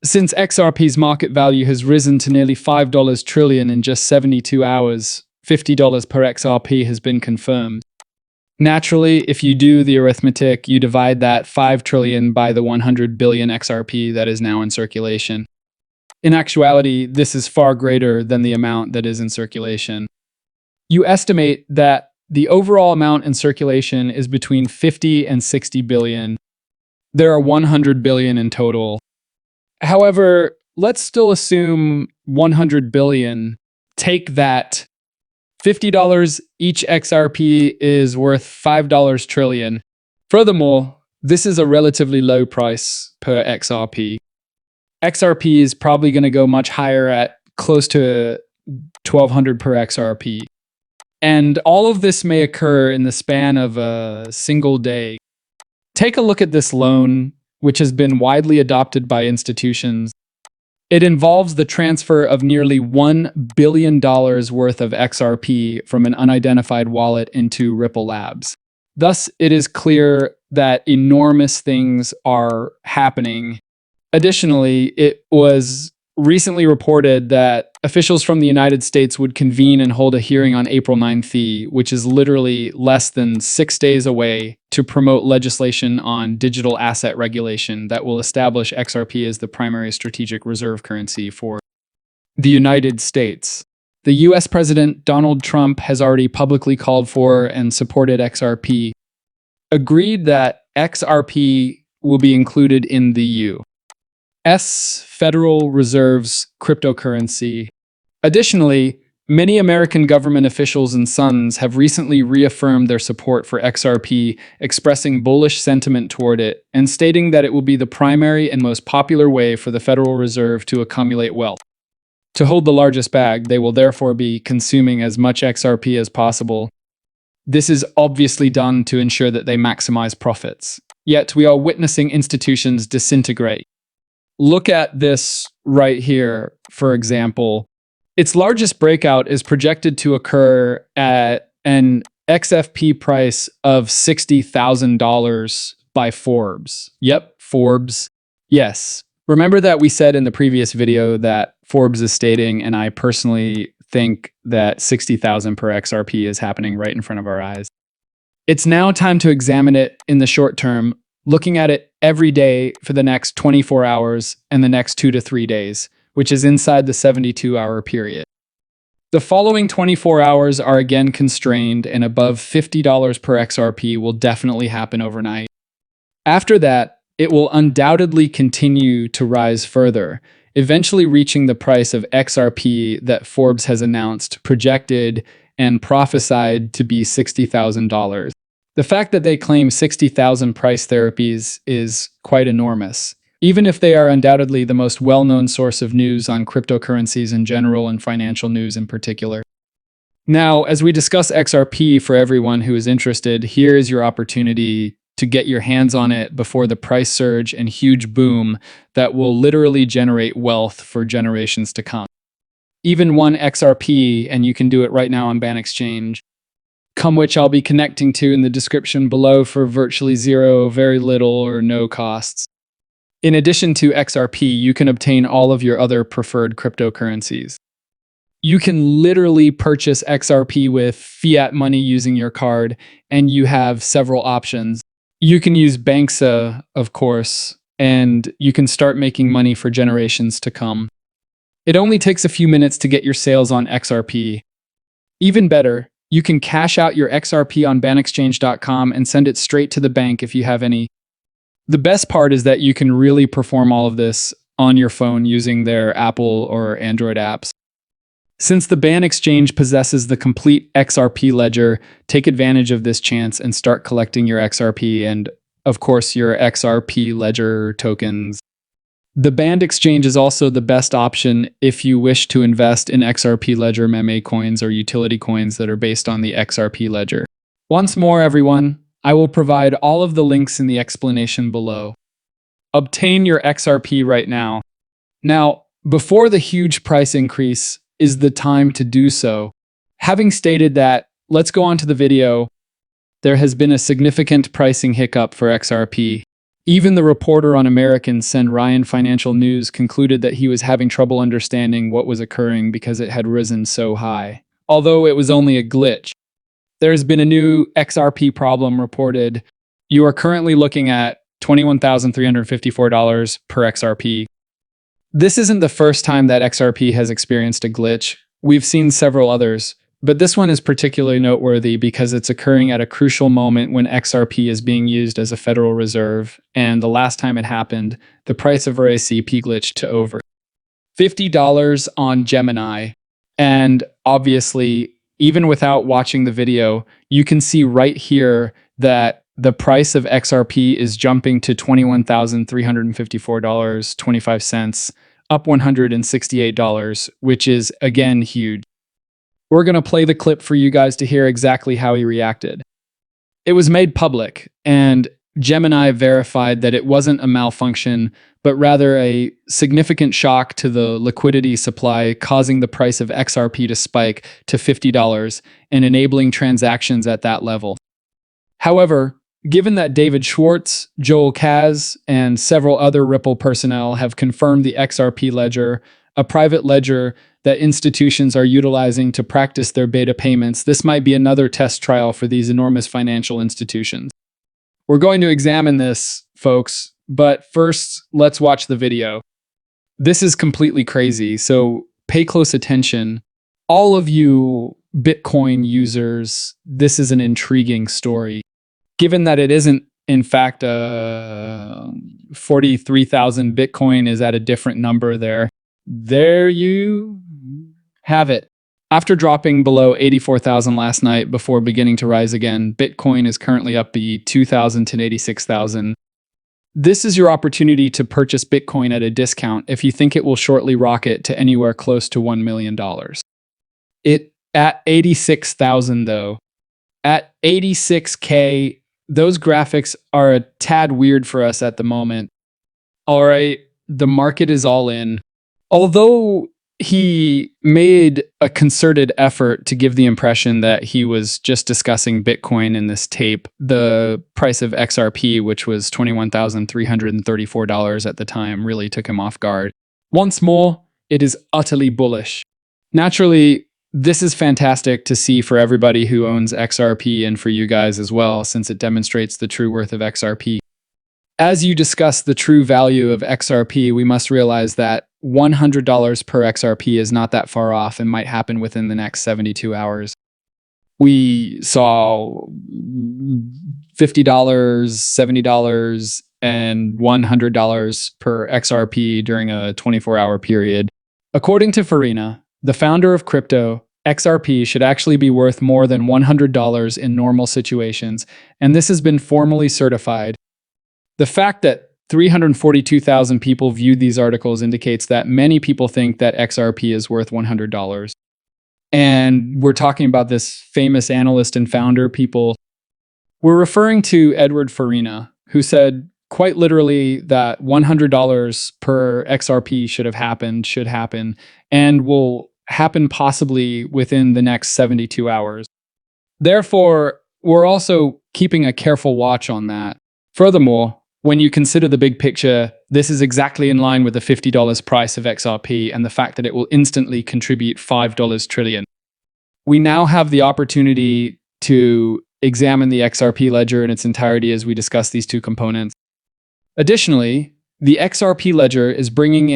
Since XRP's market value has risen to nearly $5 trillion in just 72 hours, $50 per XRP has been confirmed. Naturally, if you do the arithmetic, you divide that 5 trillion by the 100 billion XRP that is now in circulation. In actuality, this is far greater than the amount that is in circulation. You estimate that the overall amount in circulation is between 50 and 60 billion. There are 100 billion in total. However, let's still assume 100 billion. Take that. $50 each XRP is worth $5 trillion. Furthermore, this is a relatively low price per XRP. XRP is probably going to go much higher at close to 1200 per XRP. And all of this may occur in the span of a single day. Take a look at this loan, which has been widely adopted by institutions. It involves the transfer of nearly $1 billion worth of XRP from an unidentified wallet into Ripple Labs. Thus, it is clear that enormous things are happening. Additionally, it was recently reported that officials from the United States would convene and hold a hearing on April 9th, which is literally less than 6 days away, to promote legislation on digital asset regulation that will establish XRP as the primary strategic reserve currency for the United States. The US President Donald Trump has already publicly called for and supported XRP, agreed that XRP will be included in the U.S. Federal Reserve's cryptocurrency. Additionally, many American government officials and sons have recently reaffirmed their support for XRP, expressing bullish sentiment toward it and stating that it will be the primary and most popular way for the Federal Reserve to accumulate wealth. To hold the largest bag, they will therefore be consuming as much XRP as possible. This is obviously done to ensure that they maximize profits. Yet we are witnessing institutions disintegrate. Look at this right here, for example. Its largest breakout is projected to occur at an XFP price of $60,000 by Forbes. Yep, Forbes. Yes. Remember that we said in the previous video that Forbes is stating, and I personally think that 60,000 per XRP is happening right in front of our eyes. It's now time to examine it in the short term, looking at it every day for the next 24 hours and the next 2 to 3 days, which is inside the 72-hour period. The following 24 hours are again constrained, and above $50 per XRP will definitely happen overnight. After that, it will undoubtedly continue to rise further, eventually reaching the price of XRP that Forbes has announced, projected, and prophesied to be $60,000. The fact that they claim 60,000 price therapies is quite enormous, even if they are undoubtedly the most well-known source of news on cryptocurrencies in general and financial news in particular. Now, as we discuss XRP for everyone who is interested, here is your opportunity to get your hands on it before the price surge and huge boom that will literally generate wealth for generations to come. Even 1 XRP, and you can do it right now on BanExchange, which I'll be connecting to in the description below for virtually zero, very little, or no costs. In addition to XRP, you can obtain all of your other preferred cryptocurrencies. You can literally purchase XRP with fiat money using your card, and you have several options. You can use Banxa, of course, and you can start making money for generations to come. It only takes a few minutes to get your sales on XRP. Even better, you can cash out your XRP on banexchange.com and send it straight to the bank if you have any. The best part is that you can really perform all of this on your phone using their Apple or Android apps. Since the BanExchange possesses the complete XRP ledger, take advantage of this chance and start collecting your XRP and, of course, your XRP ledger tokens. The BanExchange is also the best option if you wish to invest in XRP ledger meme coins or utility coins that are based on the XRP ledger. Once more, everyone, I will provide all of the links in the explanation below. Obtain your XRP right now. Now, before the huge price increase is the time to do so. Having stated that, let's go on to the video. There has been a significant pricing hiccup for XRP. Even the reporter on American Send Ryan Financial News concluded that he was having trouble understanding what was occurring because it had risen so high, although it was only a glitch. There has been a new XRP problem reported. You are currently looking at $21,354 per XRP. This isn't the first time that XRP has experienced a glitch. We've seen several others, but this one is particularly noteworthy because it's occurring at a crucial moment when XRP is being used as a Federal Reserve, and the last time it happened, the price of RACP glitched to over $50 on Gemini. And obviously, even without watching the video, you can see right here that the price of XRP is jumping to $21,354.25, up $168, which is, again, huge. We're going to play the clip for you guys to hear exactly how he reacted. It was made public, and Gemini verified that it wasn't a malfunction, but rather a significant shock to the liquidity supply, causing the price of XRP to spike to $50 and enabling transactions at that level. However, given that David Schwartz, Joel Kaz, and several other Ripple personnel have confirmed the XRP ledger, a private ledger that institutions are utilizing to practice their beta payments, this might be another test trial for these enormous financial institutions. We're going to examine this, folks, but first, let's watch the video. This is completely crazy, so pay close attention. All of you Bitcoin users, this is an intriguing story. Given that it isn't, in fact, 43,000 Bitcoin is at a different number there. There you have it. After dropping below 84,000 last night before beginning to rise again, Bitcoin is currently up the 2,000 to 86,000. This is your opportunity to purchase Bitcoin at a discount if you think it will shortly rocket to anywhere close to $1 million. It at 86,000 though. At 86K, those graphics are a tad weird for us at the moment. All right, the market is all in. Although he made a concerted effort to give the impression that he was just discussing Bitcoin in this tape, the price of XRP, which was $21,334 at the time, really took him off guard. Once more, it is utterly bullish. Naturally, this is fantastic to see for everybody who owns XRP and for you guys as well, since it demonstrates the true worth of XRP. As you discuss the true value of XRP, we must realize that $100 per XRP is not that far off and might happen within the next 72 hours. We saw $50, $70, and $100 per XRP during a 24-hour period. According to Farina, the founder of crypto, XRP should actually be worth more than $100 in normal situations, and this has been formally certified. The fact that 342,000 people viewed these articles indicates that many people think that XRP is worth $100. And we're talking about this famous analyst and founder people. We're referring to Edward Farina, who said quite literally that $100 per XRP should happen, and will happen possibly within the next 72 hours. Therefore, we're also keeping a careful watch on that. Furthermore, when you consider the big picture, this is exactly in line with the $50 price of XRP and the fact that it will instantly contribute $5 trillion. We now have the opportunity to examine the XRP ledger in its entirety as we discuss these two components. Additionally, the XRP ledger is bringing in